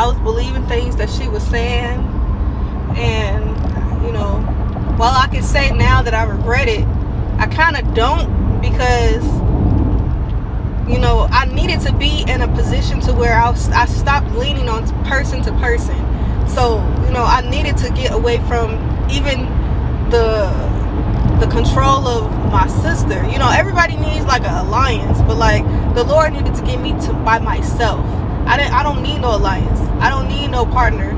was believing things that she was saying. And, while I can say now that I regret it, I kind of don't, because, I needed to be in a position to where I stopped leaning on person to person. So, I needed to get away from even the control of my sister. Everybody needs like an alliance, but like the Lord needed to get me to by myself. I don't need no alliance. I don't need no partner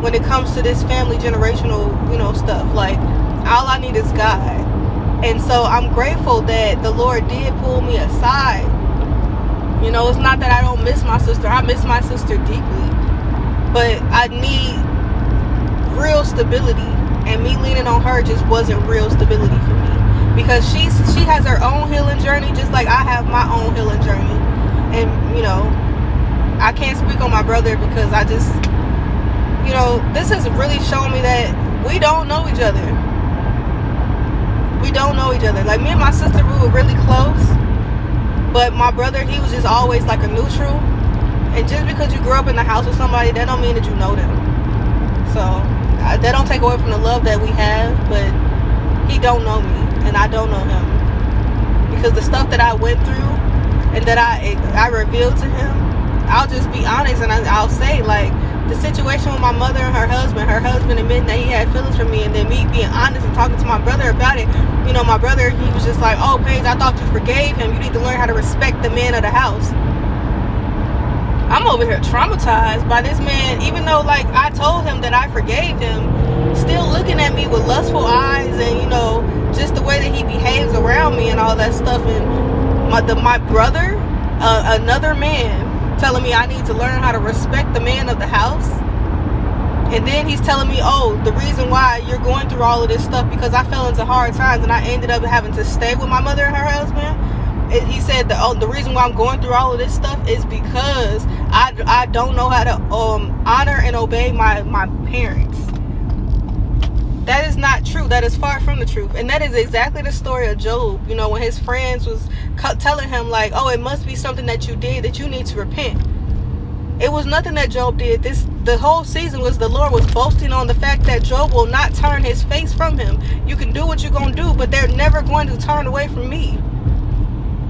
when it comes to this family generational, stuff. Like, all I need is God. And so I'm grateful that the Lord did pull me aside. It's not that I don't miss my sister. I miss my sister deeply, but I need real stability, and me leaning on her just wasn't real stability for me, because she has her own healing journey, just like I have my own healing journey. And I can't speak on my brother, because I just this has really shown me that we don't know each other. Like, me and my sister, we were really close, but my brother, he was just always like a neutral. And just because you grew up in the house with somebody, that don't mean that you know them. So that don't take away from the love that we have, but he don't know me and I don't know him, because the stuff that I went through and that I revealed to him, I'll just be honest, and I'll say, like, the situation with my mother and her husband admitting that he had feelings for me, and then me being honest and talking to my brother about it. My brother, he was just like, "Oh, Paige, I thought you forgave him. You need to learn how to respect the man of the house." I'm over here traumatized by this man, even though, like, I told him that I forgave him, still looking at me with lustful eyes, and just the way that he behaves around me and all that stuff. And my brother, another man, telling me I need to learn how to respect the man of the house. And then he's telling me, "Oh, the reason why you're going through all of this stuff, because I fell into hard times and I ended up having to stay with my mother and her husband." He said the reason why I'm going through all of this stuff is because I don't know how to honor and obey my parents. That is not true. That is far from the truth. And that is exactly the story of Job. When his friends was telling him, like, "Oh, it must be something that you did that you need to repent." It was nothing that Job did. The whole season was the Lord was boasting on the fact that Job will not turn his face from him. You can do what you're going to do, but they're never going to turn away from me.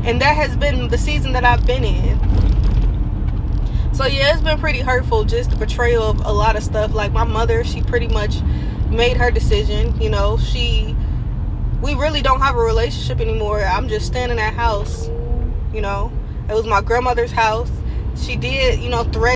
And that has been the season that I've been in. So yeah, it's been pretty hurtful, just the betrayal of a lot of stuff. Like, my mother, she pretty much made her decision. We really don't have a relationship anymore. I'm just staying in that house. It was my grandmother's house. She did, threaten